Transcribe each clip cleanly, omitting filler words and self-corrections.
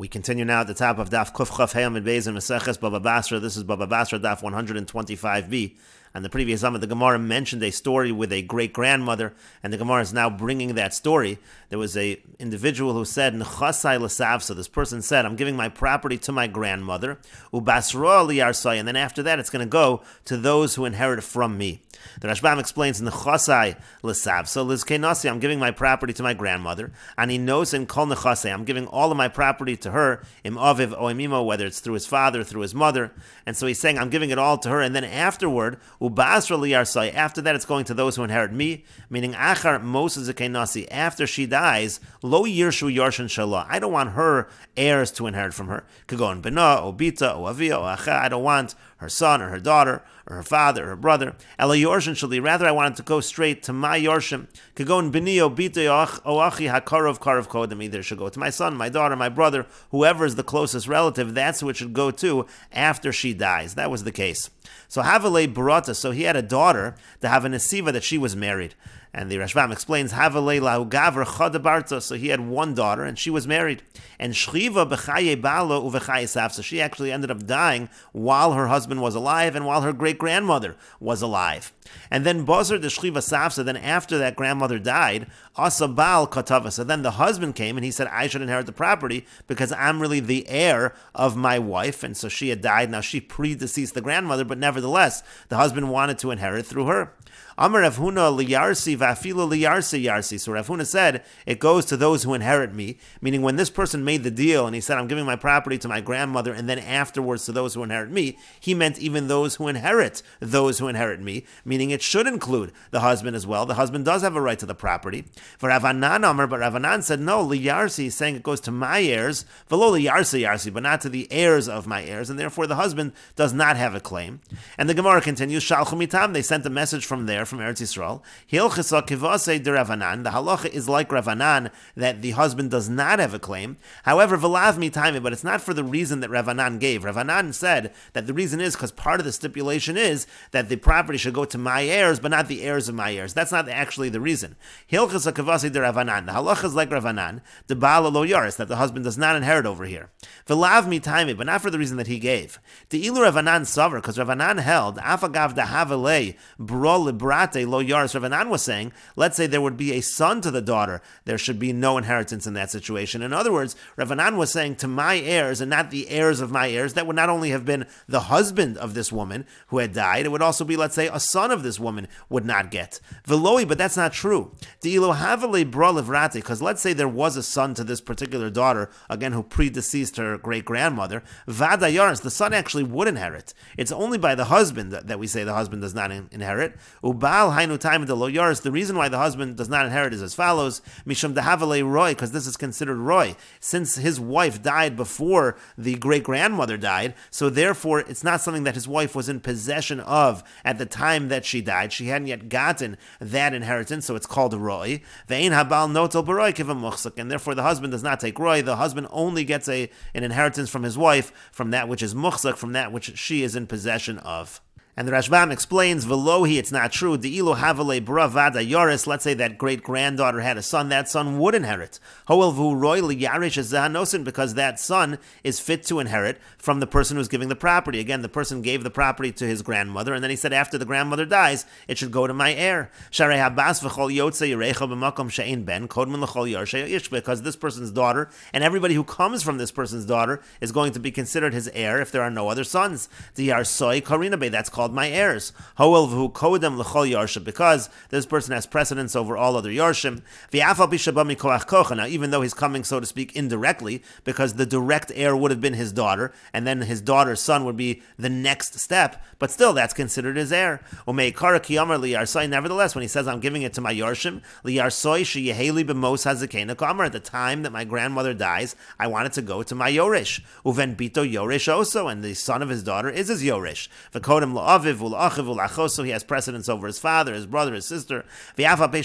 We continue now at the top of Daf Kuf Chaf Hayam Beis and Maseches Baba Basra. This is Baba Basra Daf 125b. And the previous Amud, the Gemara mentioned a story with a great-grandmother, and the Gemara is now bringing that story. There was a individual who said, Nechasai l'sav, so this person said, I'm giving my property to my grandmother, Ubasra liyarsai, and then after that it's going to go to those who inherit from me. The Rashbam explains, Nechasai l'sav, so lizkenasi, I'm giving my property to my grandmother, and he knows in kol nechasai, I'm giving all of my property to her, im aviv o imimo, whether it's through his father, through his mother, and so he's saying, I'm giving it all to her, and then afterward, Ubasra liyarsai, after that it's going to those who inherit me, meaning achar moses zekenasi, after she dies, lo yirshu yarshin shalah, I don't want her heirs to inherit from her. Kagon bena, o bita, o avia, o acha, I don't want her son or her daughter or her father or her brother. Ela yorshin shali, rather I want it to go straight to my yorshim. Kagon bini, o bita, o achi, hakarov, karov kodem, either it should go to my son, my daughter, my brother, whoever is the closest relative, that's who it should go to after she dies. That was the case. So Havalei Barata, so he had a daughter to have a nesiva that she was married. And the Rashbam explains, Havalei lahu gavra chadabarta, so he had one daughter and she was married. And Shchiva b'chaye balo u'v'chaye sav, so she actually ended up dying while her husband was alive and while her great-grandmother was alive. And then Bozer the Shchiva Safsa, then after that grandmother died, Asa Baal Katava, so then the husband came and he said, I should inherit the property because I'm really the heir of my wife. And so she had died, now she predeceased the grandmother, but nevertheless, the husband wanted to inherit through her. Amar Rav Huna liyarsi va'afilo liyarsi yarsi. So Rav Huna said, it goes to those who inherit me, meaning when this person made the deal and he said, I'm giving my property to my grandmother and then afterwards to those who inherit me, he meant even those who inherit me, meaning it should include the husband as well. The husband does have a right to the property. For Rav Anan Amar, but Rav Anan said, no, liyarsi, he's saying it goes to my heirs, v'lo liyarsi yarsi, but not to the heirs of my heirs, and therefore the husband does not have a claim. And the Gemara continues, Shalchu mitam, they sent a message from there, from Eretz Yisrael. Hilchasa kivasei de Rav Anan. The halacha is like Rav Anan, that the husband does not have a claim. However, v'lav mitayme, but it's not for the reason that Rav Anan gave. Rav Anan said that the reason is because part of the stipulation is that the property should go to my heirs, but not the heirs of my heirs. That's not actually the reason. Hilchasa kivasei de Rav Anan. The halacha is like Rav Anan, the baal lo yaris, that the husband does not inherit over here. V'lav mitayme, but not for the reason that he gave. The ilu Rav Anan savar, because Rav Anan held afagav da havelei bro librate lo yaris. Rav Anan was saying, let's say there would be a son to the daughter, there should be no inheritance in that situation. In other words, Rav Anan was saying to my heirs and not the heirs of my heirs, that would not only have been the husband of this woman who had died, it would also be, let's say, a son of this woman would not get. Veloi, but that's not true. Because let's say there was a son to this particular daughter, again, who predeceased her great-grandmother, Vada Yaris, the son actually would inherit. It's only by the husband that we say the husband does not inherit. Ubal hainu time the lo yaris. The reason why the husband does not inherit is as follows: Mishum dehavale roy, because this is considered roy, since his wife died before the great grandmother died. So therefore, it's not something that his wife was in possession of at the time that she died. She hadn't yet gotten that inheritance, so it's called roy. Ve'ein habal notel baroy kivam muchsak, and therefore the husband does not take roy. The husband only gets an inheritance from his wife, from that which is muchsak, from that which she is in possession of. And the Rashbam explains, Velohi, it's not true. De'ilu havale bravada yoris. Let's say that great-granddaughter had a son, that son would inherit. Hoel vu roy liyarish zahanosin, because that son is fit to inherit from the person who's giving the property. Again, the person gave the property to his grandmother, and then he said, after the grandmother dies, it should go to my heir. Sharei habas v'chol yotze yirecha b'makom she'ein ben kodman l'chol yarshe ish, because this person's daughter, and everybody who comes from this person's daughter, is going to be considered his heir if there are no other sons. Diyar soy karina be, that's called my heirs. Hoel v'hu kodem l'chol yarsha, because this person has precedence over all other yarshim. V'afal b'shaba mikoach kocha. Now, even though he's coming, so to speak, indirectly, because the direct heir would have been his daughter, and then his daughter's son would be the next step, but still, that's considered his heir. Umeikara ki amar liyarsai. Nevertheless, when he says, I'm giving it to my yarshim, liyarsoi sheyeheli b'mos hazekena kamar. At the time that my grandmother dies, I want it to go to my yorish. Uven bito yorish also, and the son of his daughter is his yorish. V'kodem la'av aviv ul'achiv ul'achoso. He has precedence over his father, his brother, his sister. Ve'afal pi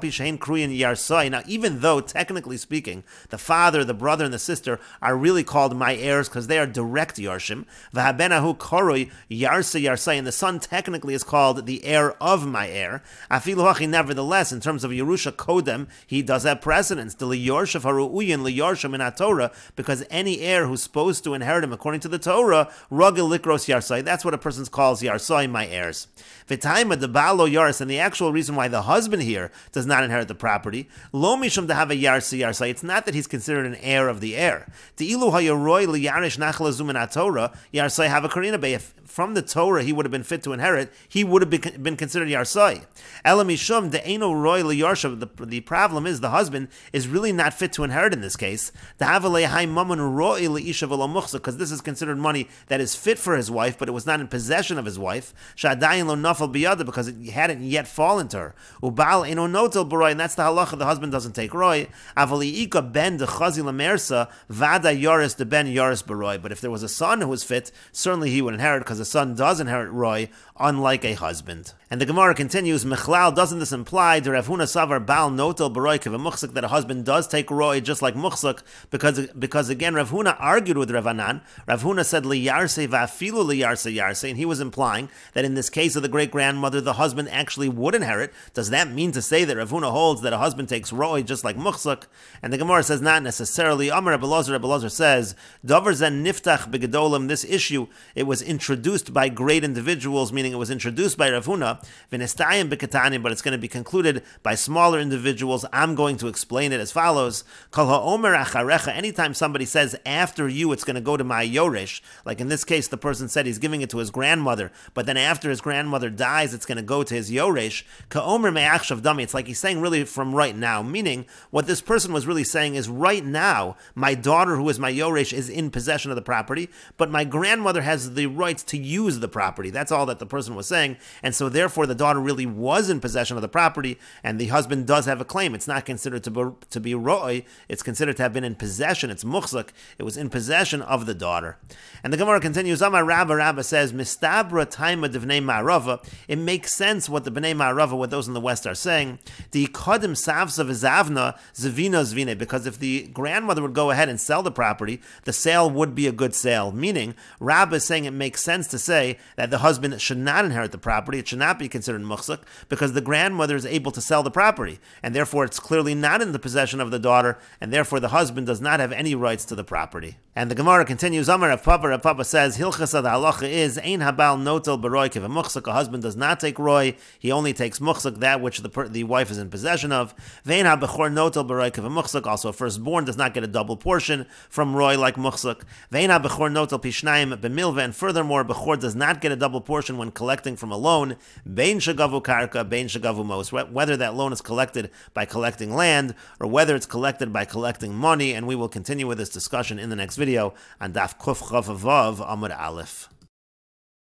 she'ein kruyin yarsai. Now, even though technically speaking, the father, the brother, and the sister are really called my heirs because they are direct yarshim. V'habenahu koroi yarsa yarsai, and the son technically is called the heir of my heir. Afilu hachi, nevertheless, in terms of Yerusha Kodem, he does have precedence. The liyorshav haru'uyin liyorshim in Torah, because any heir who's supposed to inherit him according to the Torah, ragil likros yarsai. That's what a person calls yarsai, my heirs. V'taima the balo yaris, and the actual reason why the husband here does not inherit the property, lo mishum to have a yarsi yarsai. It's not that he's considered an heir of the heir. Te'ilu hayaroi liyarish nachal azum in Torah yarsai have a karina bay. If from the Torah he would have been fit to inherit, he would have been considered yarsai. Elamishum de'eno roi liyarshav. The problem is the husband is really not fit to inherit in this case. To have a lehai mamun roi liisha v'lo muchsa, because this is considered money that is fit for his wife, but it was not in possession of his wife. Shadayin lo nafal biyada, because it hadn't yet fallen to her. Ubal eno notel baroi, and that's the halacha. The husband doesn't take roi. Avaliika ben de chazi lamersa vada yaris de ben yaris baroi. But if there was a son who was fit, certainly he would inherit, because a son does inherit roi, unlike a husband. And the Gemara continues, Mechlal, doesn't this imply the Rav Huna Savar Baal Notel Baroi Kev Muchsuk, that a husband does take roi just like Muchsuk? Because again, Rav Huna argued with Rav Anan. Rav Huna said Liyarse Vafilu Liyarse Yarse, and he was implying that in this case of the great grandmother, the husband actually would inherit. Does that mean to say that Rav Huna holds that a husband takes roi just like Muchsuk? And the Gemara says not necessarily. Amar Rebbe Elazar says Davar Zen Niftach Begedolim. This issue, it was introduced by great individuals, meaning it was introduced by Rav Huna. V'nestayim b'katanim, but it's going to be concluded by smaller individuals. I'm going to explain it as follows. Kol ha'omer acharecha, anytime somebody says after you, it's going to go to my yoresh, like in this case, the person said he's giving it to his grandmother, but then after his grandmother dies, it's going to go to his yoresh. Ka'omer me'achshav dami, it's like he's saying really from right now, meaning what this person was really saying is right now, my daughter who is my yoresh is in possession of the property, but my grandmother has the rights to use the property. That's all that the person was saying, and so therefore the daughter really was in possession of the property, and the husband does have a claim. It's not considered to be roi, it's considered to have been in possession. It's muchzak, it was in possession of the daughter. And the Gemara continues, Amar Rabba says, Mistabra taima devnei ma'arava, it makes sense what the bnei ma'arava, what those in the West are saying, the kodim savsa v'zavna zvina zvine, because if the grandmother would go ahead and sell the property, the sale would be a good sale, meaning Rabba is saying it makes sense to say that the husband should not inherit the property, it should not be considered muchzak, because the grandmother is able to sell the property, and therefore it's clearly not in the possession of the daughter, and therefore the husband does not have any rights to the property. And the Gemara continues, Amar Rav Papa says, Hilchasa, the halacha is, Ein habal notel baroi kev muchzak, a husband does not take roi, he only takes muchzak, that which the wife is in possession of. Vein habechor notel baroi kev muchzak, also a firstborn does not get a double portion from roi like muchzak. Vein habechor notel pishnayim b'milva, and furthermore, bechor does not get a double portion when collecting from a loan. Bein shagavu karka, bein shagavu mos, whether that loan is collected by collecting land or whether it's collected by collecting money, and we will continue with this discussion in the next video on Daf Kuf Chav Vav Amud Aleph.